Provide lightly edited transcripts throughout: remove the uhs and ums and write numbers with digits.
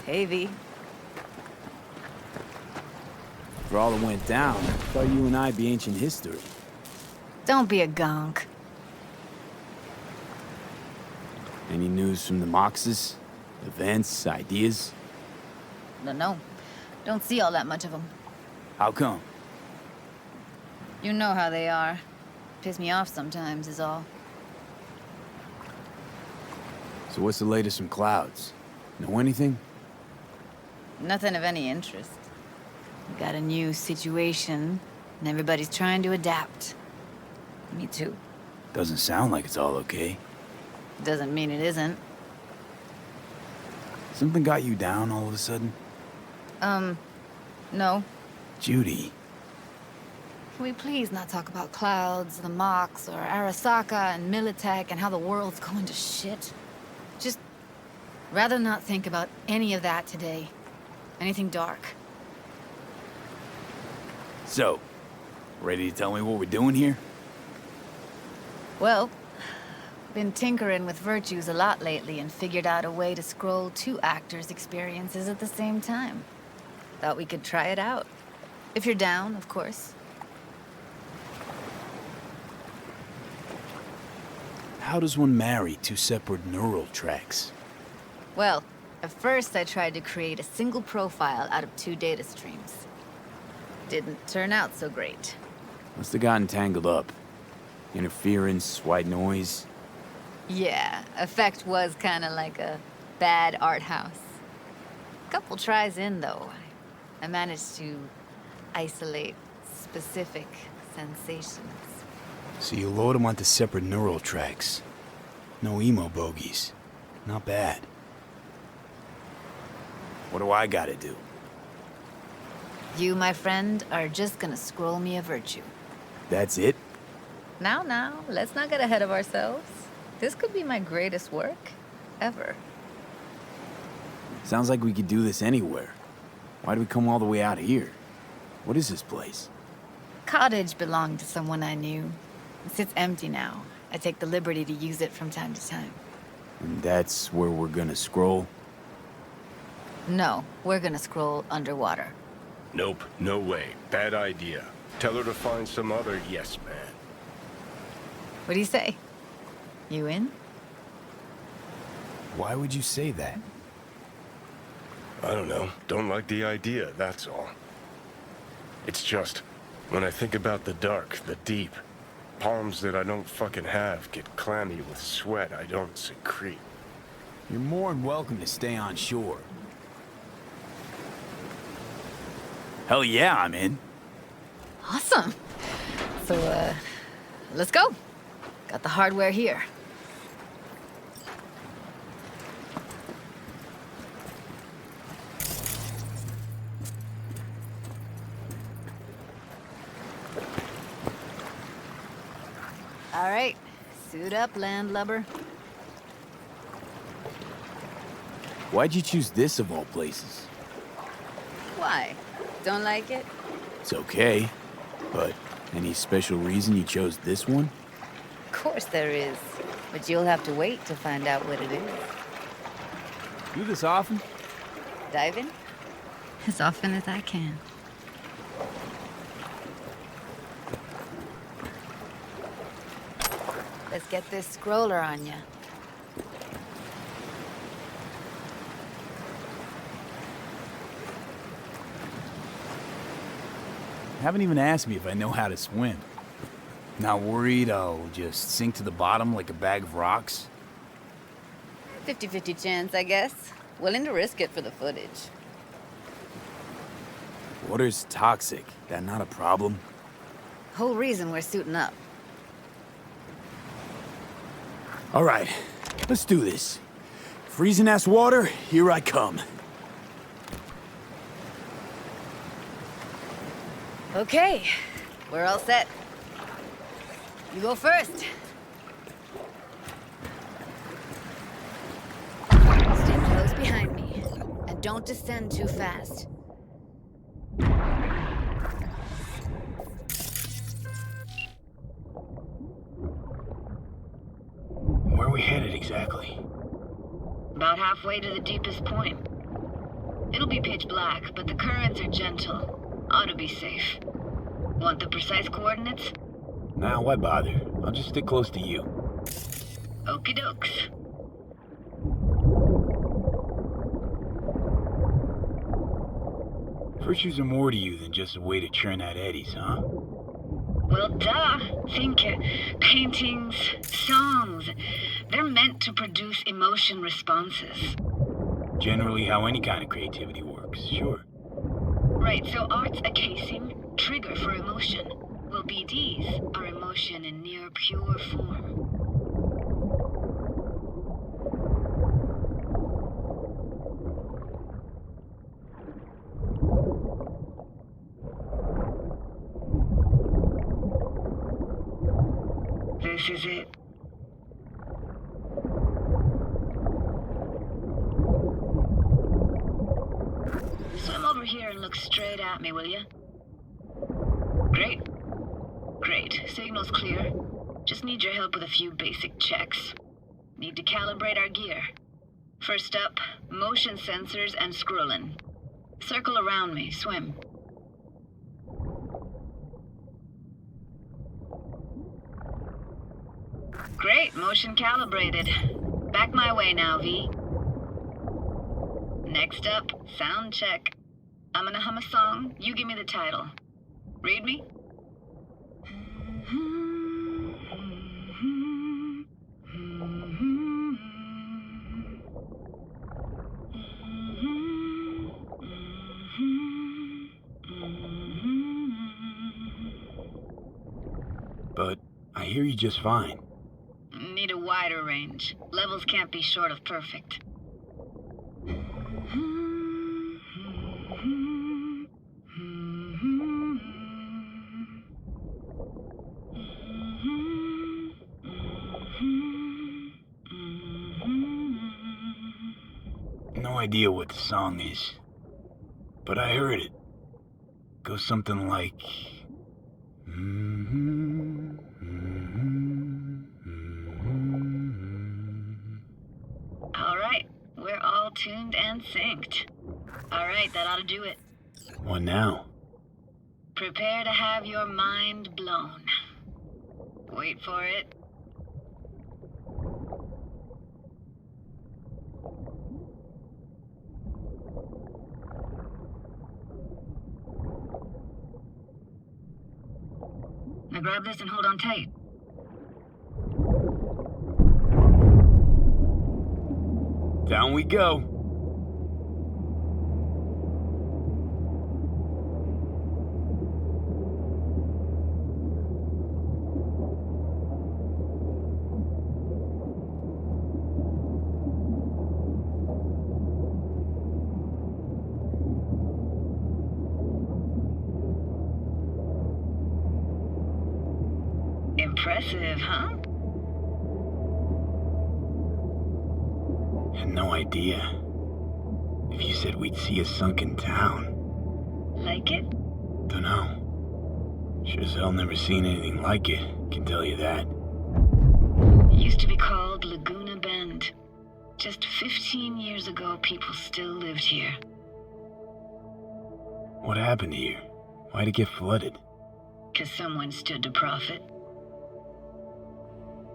Hey, V. For all that went down, I thought you and I'd be ancient history. Don't be a gonk. Any news from the Moxes? Events, ideas? No. Don't see all that much of them. How come? You know how they are. Piss me off sometimes is all. So what's the latest from Clouds? Know anything? Nothing of any interest. We got a new situation, and everybody's trying to adapt. Me too. Doesn't sound like it's all okay. Doesn't mean it isn't. Something got you down all of a sudden? No. Judy. Can we please not talk about Clouds, the Mox, or Arasaka and Militech and how the world's going to shit? Just rather not think about any of that today. Anything dark. So, ready to tell me what we're doing here? Well, been tinkering with virtues a lot lately and figured out a way to scroll two actors' experiences at the same time. Thought we could try it out. If you're down, of course. How does one marry two separate neural tracks? Well, at first I tried to create a single profile out of two data streams. Didn't turn out so great. Must have gotten tangled up. Interference, white noise. Yeah, effect was kinda like a bad art house. Couple tries in, though. I managed to isolate specific sensations. So you load them onto separate neural tracks. No emo bogies. Not bad. What do I gotta do? You, my friend, are just gonna scroll me a virtue. That's it? Now, let's not get ahead of ourselves. This could be my greatest work ever. Sounds like we could do this anywhere. Why do we come all the way out here? What is this place? Cottage belonged to someone I knew. It sits empty now. I take the liberty to use it from time to time. And that's where we're gonna scroll? No, we're gonna scroll underwater. Nope, no way. Bad idea. Tell her to find some other yes man. What do you say? You in? Why would you say that? I don't know. Don't like the idea, that's all. It's just, when I think about the dark, the deep, palms that I don't fucking have get clammy with sweat I don't secrete. You're more than welcome to stay on shore. Hell yeah, I'm in. Awesome. So, let's go. Got the hardware here. All right, suit up, landlubber. Why'd you choose this of all places? Why? Don't like it? It's okay, but any special reason you chose this one? Of course there is, but you'll have to wait to find out what it is. Do this often? Dive in? As often as I can. Let's get this scroller on ya. Haven't even asked me if I know how to swim. Not worried I'll just sink to the bottom like a bag of rocks? 50-50 chance, I guess. Willing to risk it for the footage. Water's toxic. That not a problem? Whole reason we're suiting up. All right, let's do this. Freezing-ass water, here I come. Okay, we're all set. You go first. Stay close behind me, and don't descend too fast. Where are we headed exactly? About halfway to the deepest point. It'll be pitch black, but the currents are gentle. Ought to be safe. Want the precise coordinates? Nah, why bother? I'll just stick close to you. Okie dokes. Virtues are more to you than just a way to churn out eddies, huh? Well, duh. Think paintings, songs. They're meant to produce emotion responses. Generally how any kind of creativity works, sure. Right, so art's a casing, trigger for emotion. Well, BDs are emotion in near pure form. This is it. Swim over here and look straight at me, will you? Great. Great. Signal's clear. Just need your help with a few basic checks. Need to calibrate our gear. First up, motion sensors and scrolling. Circle around me. Swim. Great. Motion calibrated. Back my way now, V. Next up, sound check. I'm gonna hum a song. You give me the title. Read me? But I hear you just fine. Need a wider range. Levels can't be short of perfect. No idea what the song is, but I heard it. Goes something like... All right, we're all tuned and synced. All right, that ought to do it. What now? Prepare to have your mind blown. Wait for it. Now grab this and hold on tight. Down we go. Impressive, huh? Had no idea. If you said we'd see a sunken town. Like it? Dunno. Sure as hell never seen anything like it, can tell you that. It used to be called Laguna Bend. Just 15 years ago, people still lived here. What happened here? Why'd it get flooded? 'Cause someone stood to profit.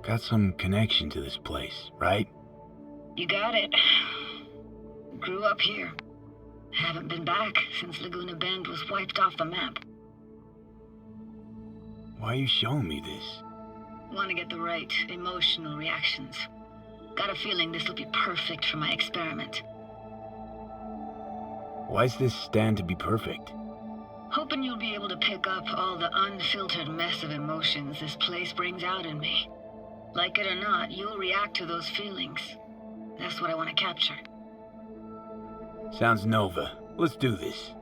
Got some connection to this place, right? You got it. Grew up here. Haven't been back since Laguna Bend was wiped off the map. Why are you showing me this? Want to get the right emotional reactions. Got a feeling this will be perfect for my experiment. Why's this stand to be perfect? Hoping you'll be able to pick up all the unfiltered mess of emotions this place brings out in me. Like it or not, you'll react to those feelings. That's what I want to capture. Sounds Nova. Let's do this.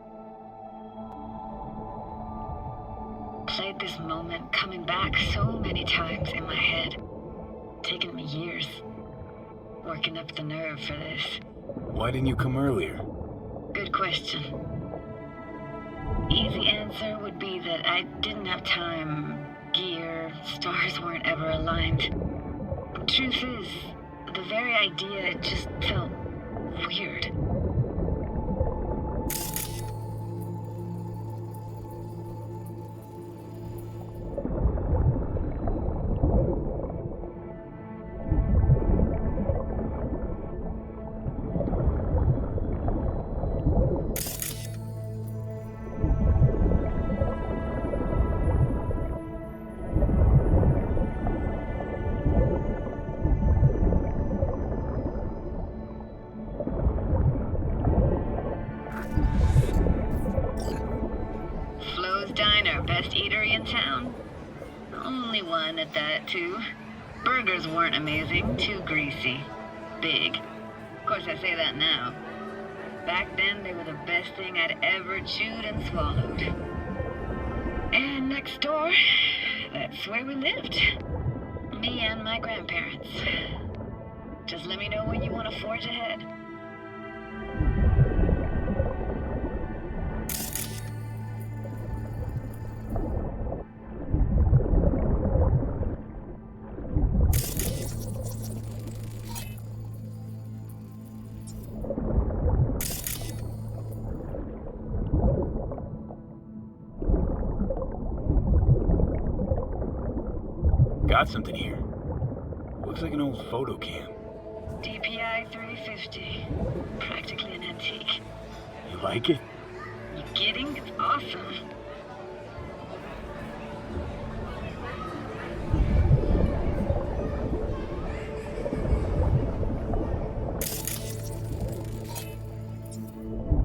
Played this moment coming back so many times in my head. Taken me years. Working up the nerve for this. Why didn't you come earlier? Good question. Easy answer would be that I didn't have time. Gear, stars weren't ever aligned. Truth is, the very idea, it just felt weird. in town. Only one at that, too. Burgers weren't amazing, too greasy. Big. Of course, I say that now. Back then, they were the best thing I'd ever chewed and swallowed. And next door, that's where we lived. Me and my grandparents. Just let me know when you want to forge ahead. Got something here. Looks like an old photo cam. DPI 350. Practically an antique. You like it? You kidding? It's awesome.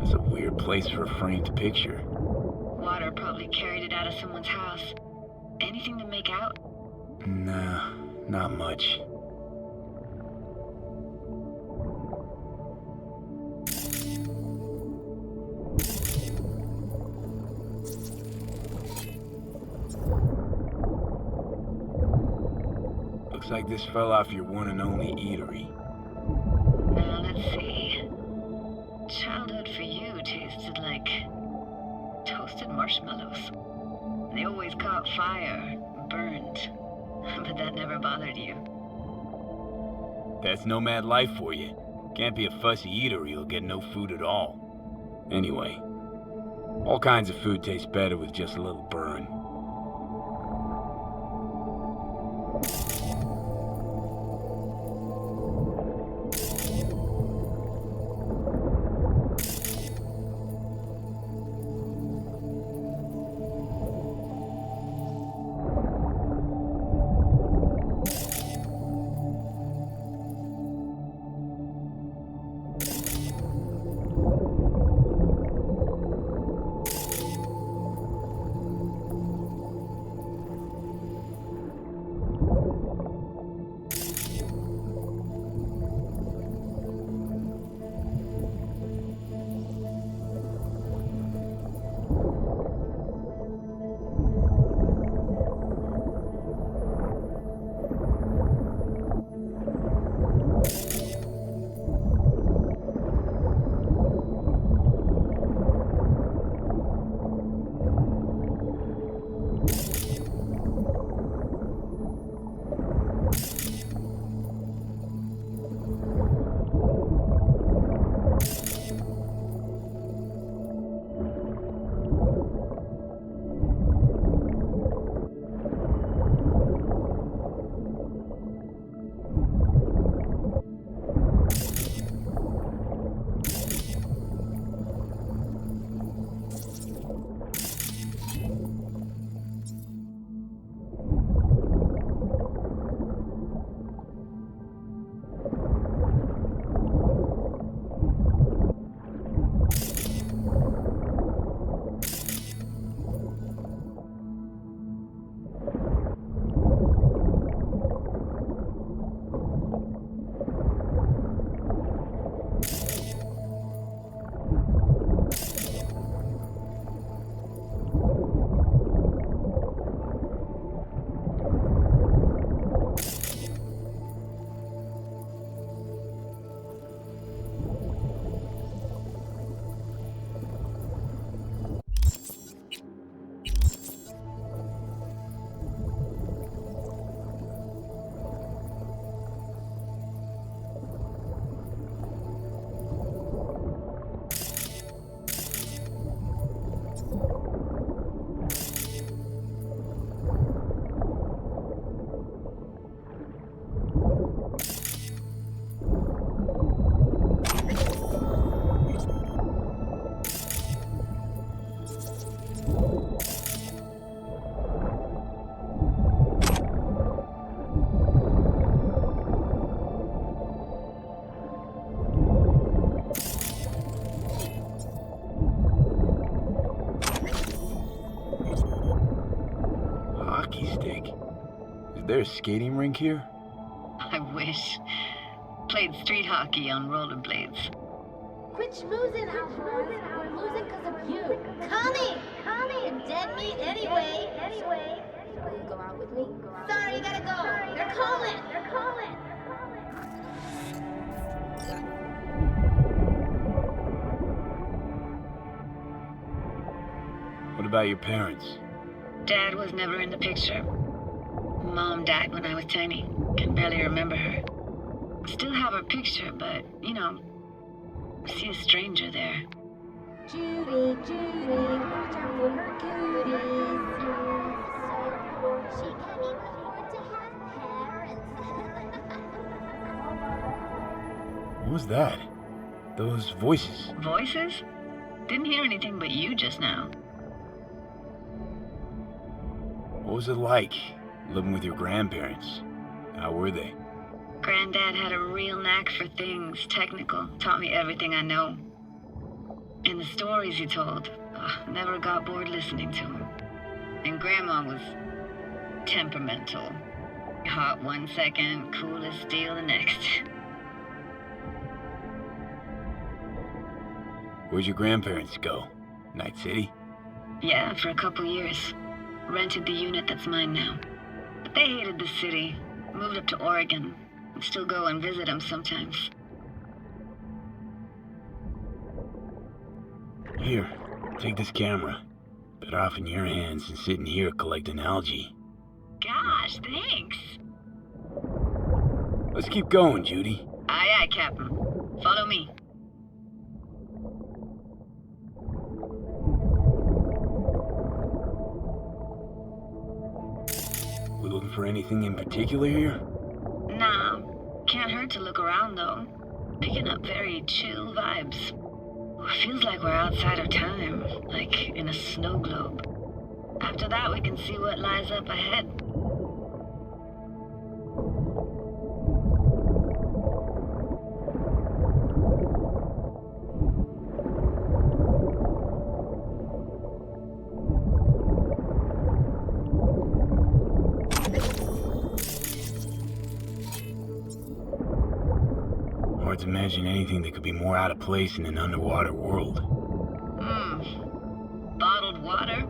That's a weird place for a framed picture. Water probably carried it out of someone's house. Anything to make out? Nah, not much. Looks like this fell off your one and only eatery. Now, let's see. Childhood for you tasted like toasted marshmallows. They always caught fire, burned. But that never bothered you. That's nomad life for you. Can't be a fussy eater or you'll get no food at all. Anyway, all kinds of food taste better with just a little burn. a skating rink here? I wish. Played street hockey on rollerblades. Quit schmoozing, Alvarez. We're losing because of you. Coming! And dead meat anyway. Will you go out with me? Sorry, you gotta go. They're calling. What about your parents? Dad was never in the picture. Mom died when I was tiny. Can barely remember her. Still have her picture, but, see a stranger there. Judy, watch out for her cuties. She can't even afford to have parents. What was that? Those voices. Voices? Didn't hear anything but you just now. What was it like, living with your grandparents? How were they? Granddad had a real knack for things technical. Taught me everything I know. And the stories he told, never got bored listening to him. And Grandma was temperamental. Hot one second, cool as steel the next. Where'd your grandparents go? Night City? Yeah, for a couple years. Rented the unit that's mine now. But they hated the city. Moved up to Oregon. I still go and visit them sometimes. Here, take this camera. Better off in your hands than sitting here collecting algae. Gosh, thanks. Let's keep going, Judy. Aye, Captain. Follow me. We looking for anything in particular here? Nah, can't hurt to look around though. Picking up very chill vibes. Feels like we're outside of time, like in a snow globe. After that, we can see what lies up ahead. Hard to imagine anything that could be more out of place in an underwater world. Bottled water?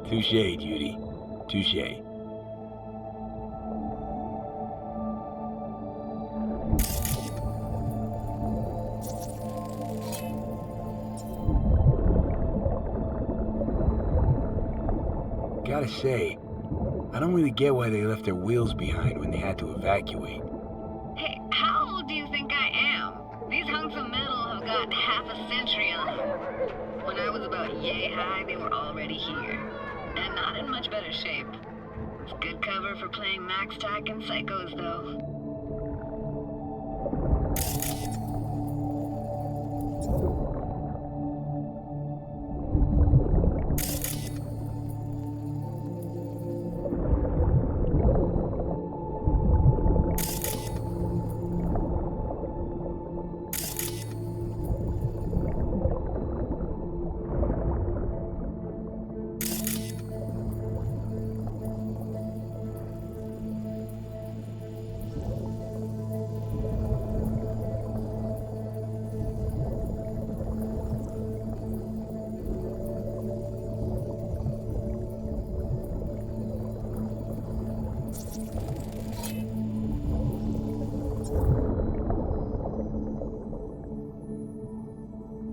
Touche, Judy. Touche. Gotta say, I don't really get why they left their wheels behind when they had to evacuate. Hey, how old do you think I am? These hunks of metal have got half a century on them. When I was about yay high, they were already here. And not in much better shape. It's good cover for playing Max Tack and Psychos, though.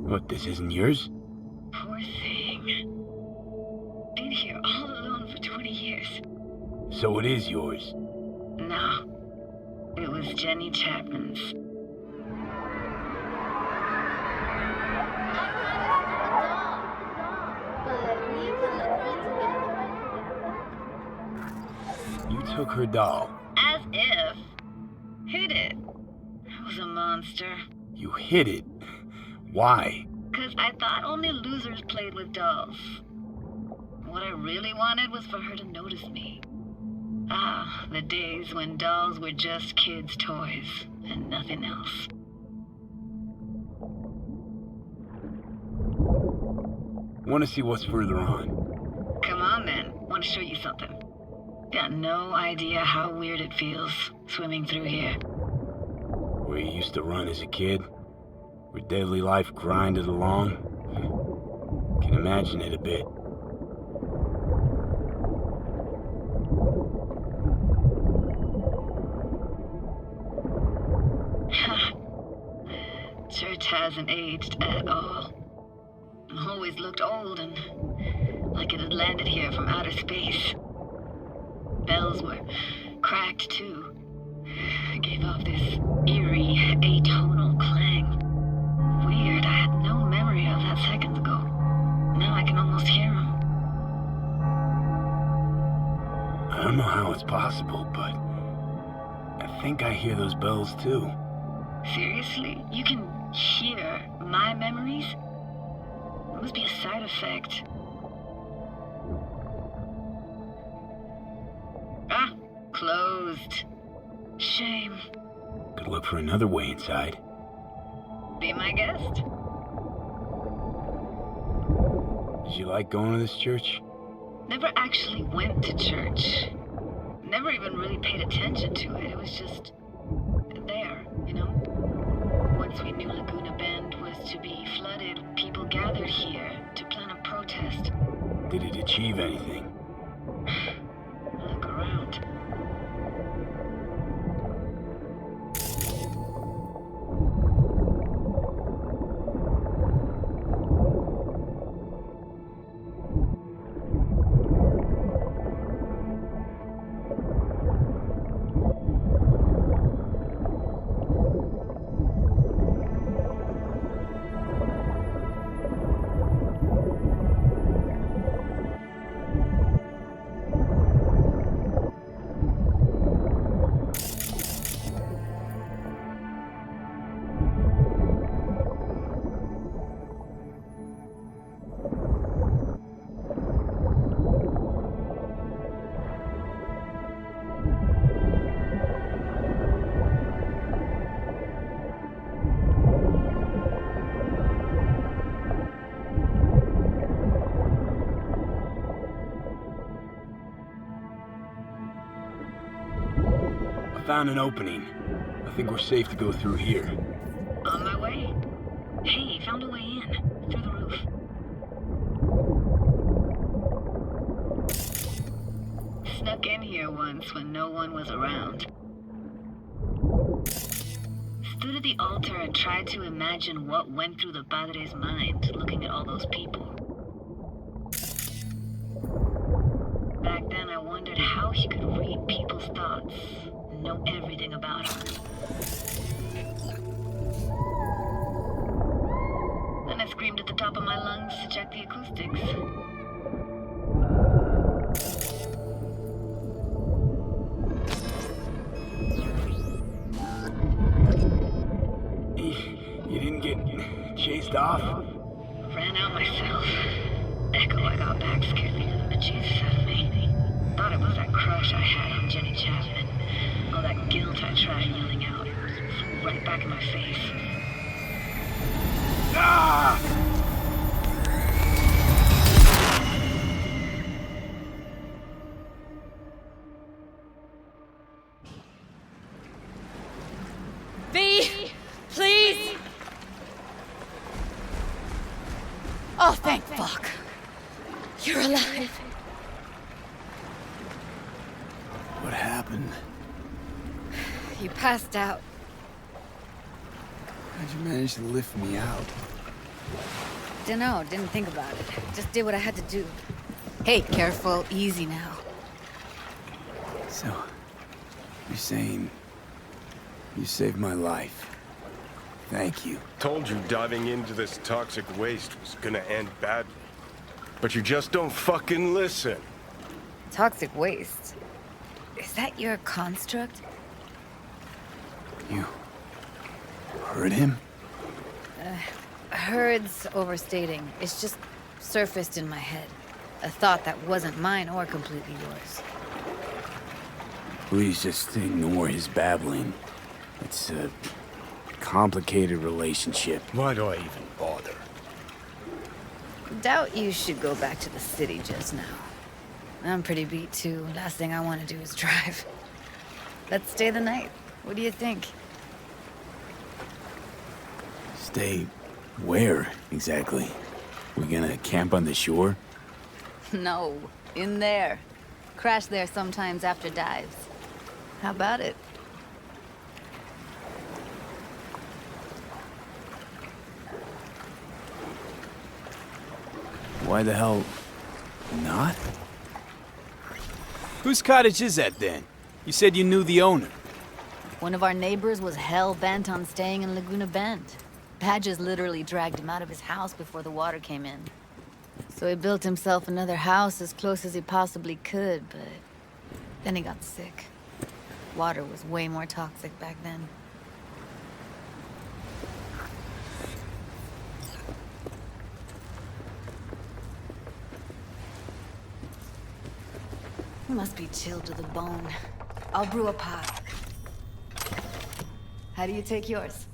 What, this isn't yours? Poor thing. Been here all alone for 20 years. So it is yours. No. It was Jenny Chapman's. You took her doll. As if. Hid it. I was a monster. You hid it. Why? 'Cause I thought only losers played with dolls. What I really wanted was for her to notice me. Ah, the days when dolls were just kids' toys and nothing else. Want to see what's further on? Come on then, want to show you something. Got no idea how weird it feels swimming through here. Where you used to run as a kid? Where daily life grinded along? Can imagine it a bit. Church hasn't aged at all. Always looked old and like it had landed here from outer space. Bells were cracked too. Gave off this eerie, atonal clang. Weird, I had no memory of that seconds ago. Now I can almost hear them. I don't know how it's possible, but I think I hear those bells too. Seriously? You can hear my memories? It must be a side effect. Ah, closed. Shame. Could look for another way inside. Be my guest. Did you like going to this church? Never actually went to church. Never even really paid attention to it. It was just there, you know? Once we knew Laguna Bend was to be flooded, people gathered here to plan a protest. Did it achieve anything? Look around. Found an opening. I think we're safe to go through here. On my way. Hey, found a way in. Through the roof. Snuck in here once when no one was around. Stood at the altar and tried to imagine what went through the Padre's mind, looking at all those people. Back then I wondered how he could read people's thoughts. Know everything about him. Then I screamed at the top of my lungs to check the acoustics. You didn't get chased off? Ran out myself. Echo I got back scared the bejesus out of me. Thought it was that crush I had on Jenny Chapman. All that guilt I tried yelling out. Flew right back in my face. Ah! V, please. Oh, thank fuck. You're alive. What happened? You passed out. How'd you manage to lift me out? Dunno, didn't think about it. Just did what I had to do. Hey, careful, easy now. So, you're saying you saved my life. Thank you. Told you diving into this toxic waste was gonna end badly. But you just don't fucking listen. Toxic waste. Is that your construct? You heard him? Heard's overstating. It's just surfaced in my head. A thought that wasn't mine or completely yours. Please just ignore his babbling. It's a complicated relationship. Why do I even bother? Doubt you should go back to the city just now. I'm pretty beat too. Last thing I want to do is drive. Let's stay the night. What do you think? Stay where, exactly? We gonna camp on the shore? No, in there. Crash there sometimes after dives. How about it? Why the hell not? Whose cottage is that then? You said you knew the owner. One of our neighbors was hell-bent on staying in Laguna Bend. Badges literally dragged him out of his house before the water came in. So he built himself another house as close as he possibly could, but then he got sick. Water was way more toxic back then. He must be chilled to the bone. I'll brew a pot. How do you take yours?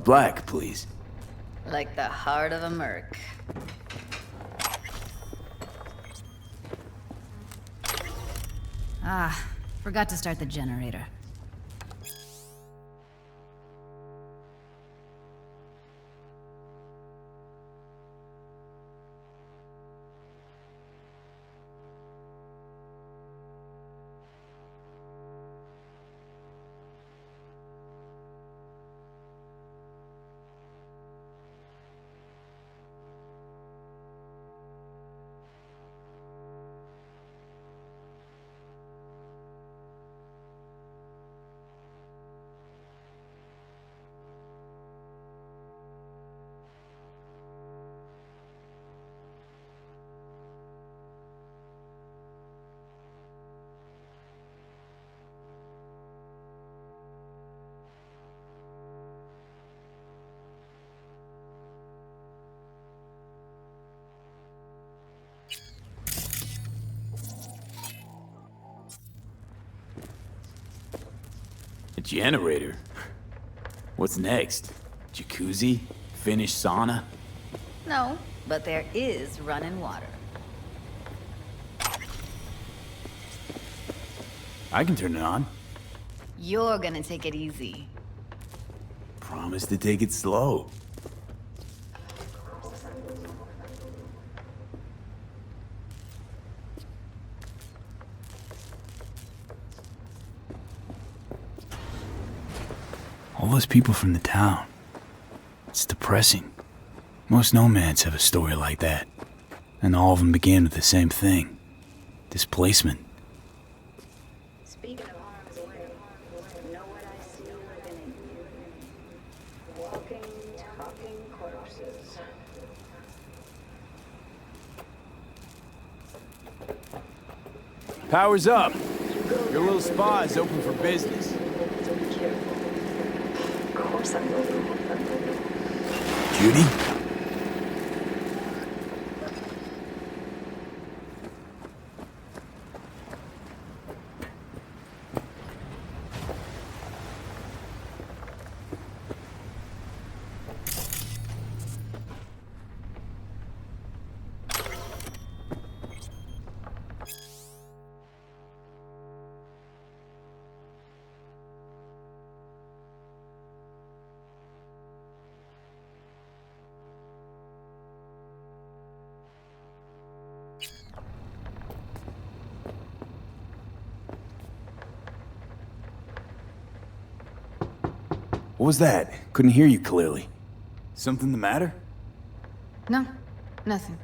Black, please. Like the heart of a merc. Ah, forgot to start the generator. A generator? What's next? Jacuzzi? Finnish sauna? No, but there is running water. I can turn it on. You're gonna take it easy. Promise to take it slow. All those people from the town. It's depressing. Most nomads have a story like that. And all of them began with the same thing. Displacement. Speaking of harm's way, know what I see within you? Walking, talking corpses. Power's up. Your little spa is open for business. So be careful. Of course I will. Judy? What was that? Couldn't hear you clearly. Something the matter? No, nothing.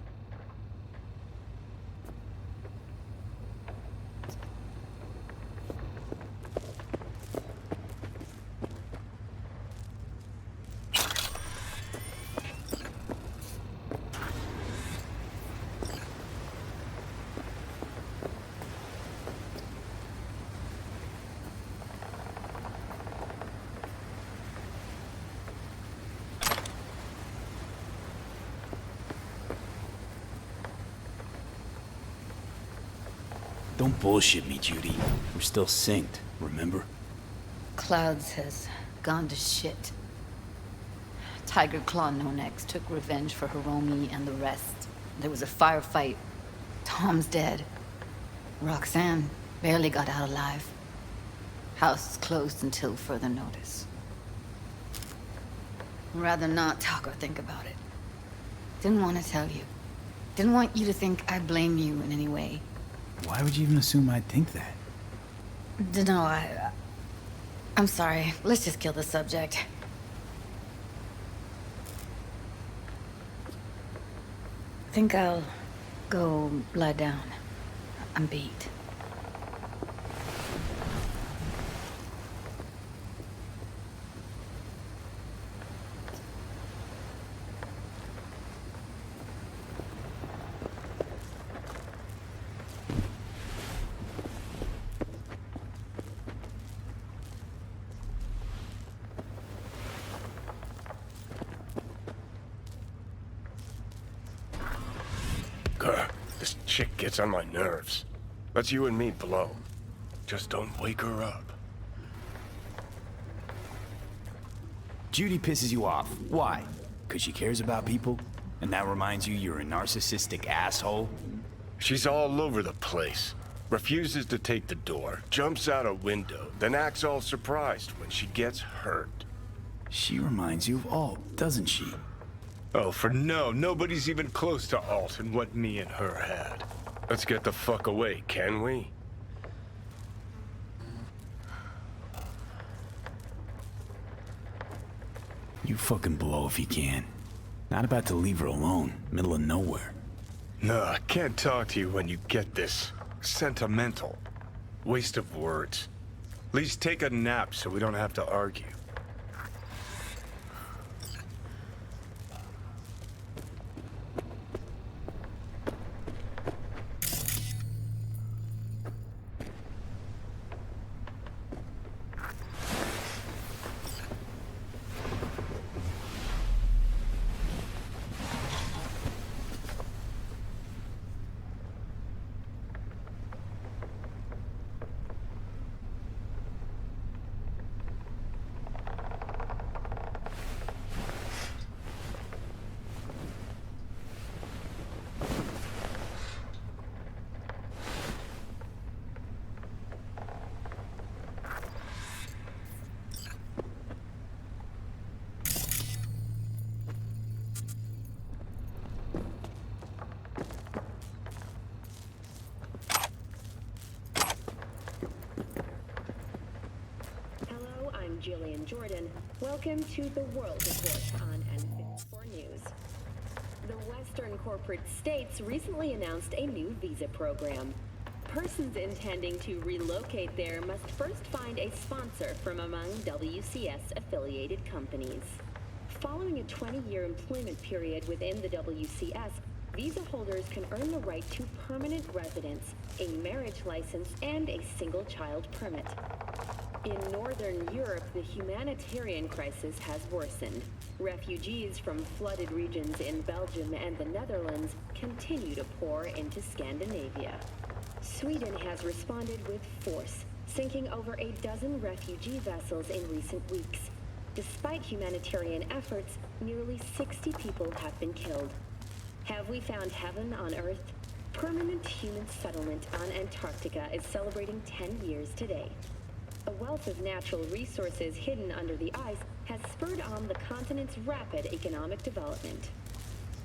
Don't bullshit me, Judy. We're still synced, remember? Clouds has gone to shit. Tiger Claw No Next took revenge for Hiromi and the rest. There was a firefight. Tom's dead. Roxanne barely got out alive. House is closed until further notice. Rather not talk or think about it. Didn't want to tell you. Didn't want you to think I blame you in any way. Why would you even assume I'd think that? Dunno, I'm sorry. Let's just kill the subject. I think I'll go lie down. I'm beat. This chick gets on my nerves. Let's you and me blow. Just don't wake her up. Judy pisses you off. Why? Because she cares about people? And that reminds you you're a narcissistic asshole? She's all over the place. Refuses to take the door, jumps out a window, then acts all surprised when she gets hurt. She reminds you of Alt, doesn't she? Oh, for no, nobody's even close to Alt and what me and her had. Let's get the fuck away, can we? You fucking blow if you can. Not about to leave her alone, middle of nowhere. No, I can't talk to you when you get this sentimental. Waste of words. At least take a nap so we don't have to argue. Jillian Jordan. Welcome to the World Report on N54 News. The Western corporate states recently announced a new visa program. Persons intending to relocate there must first find a sponsor from among WCS-affiliated companies. Following a 20-year employment period within the WCS, visa holders can earn the right to permanent residence, a marriage license, and a single-child permit. In Northern Europe, the humanitarian crisis has worsened. Refugees from flooded regions in Belgium and the Netherlands continue to pour into Scandinavia. Sweden has responded with force, sinking over a dozen refugee vessels in recent weeks. Despite humanitarian efforts, nearly 60 people have been killed. Have we found heaven on Earth? Permanent human settlement on Antarctica is celebrating 10 years today. A wealth of natural resources hidden under the ice has spurred on the continent's rapid economic development.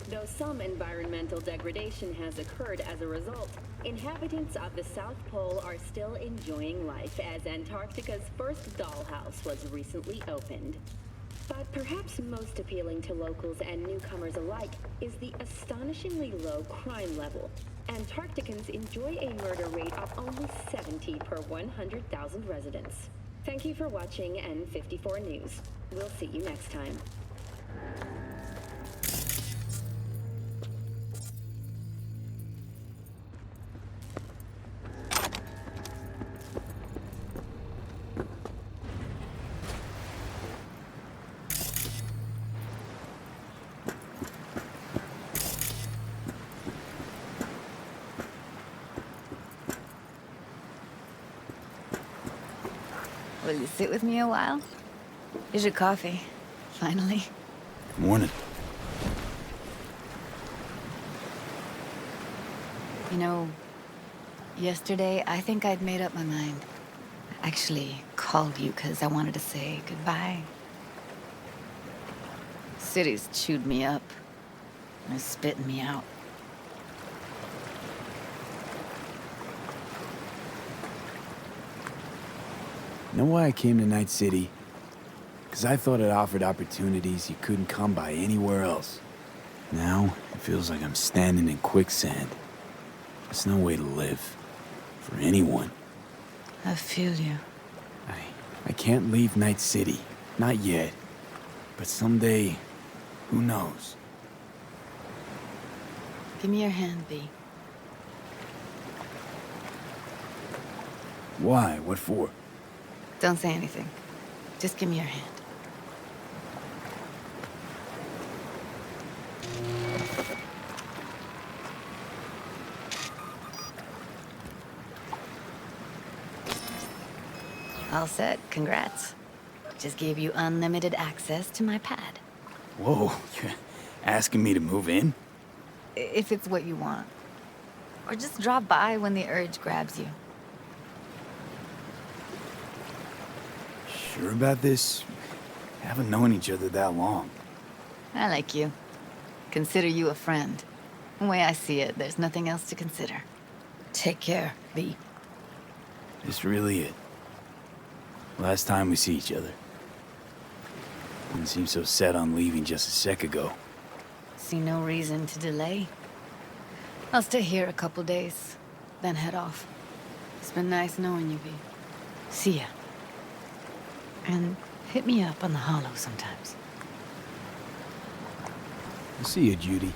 Though some environmental degradation has occurred as a result, inhabitants of the South Pole are still enjoying life as Antarctica's first dollhouse was recently opened. But perhaps most appealing to locals and newcomers alike is the astonishingly low crime level. Antarcticans enjoy a murder rate of only 70 per 100,000 residents. Thank you for watching N54 News. We'll see you next time. Will you sit with me a while? Here's your coffee. Finally. Morning. You know, yesterday I think I'd made up my mind. I actually called you because I wanted to say goodbye. City's chewed me up. And is spitting me out. You know why I came to Night City? Because I thought it offered opportunities you couldn't come by anywhere else. Now, it feels like I'm standing in quicksand. There's no way to live. For anyone. I feel you. I can't leave Night City. Not yet. But someday, who knows? Give me your hand, B. Why? What for? Don't say anything. Just give me your hand. All set. Congrats. Just gave you unlimited access to my pad. Whoa, you're asking me to move in? If it's what you want. Or just drop by when the urge grabs you. Sure about this? Haven't known each other that long. I like you. Consider you a friend. The way I see it, there's nothing else to consider. Take care, B. This really it. Last time we see each other. Didn't seem so set on leaving just a sec ago. See no reason to delay. I'll stay here a couple days, then head off. It's been nice knowing you, B. See ya. And hit me up on the holo sometimes. I'll see you, Judy.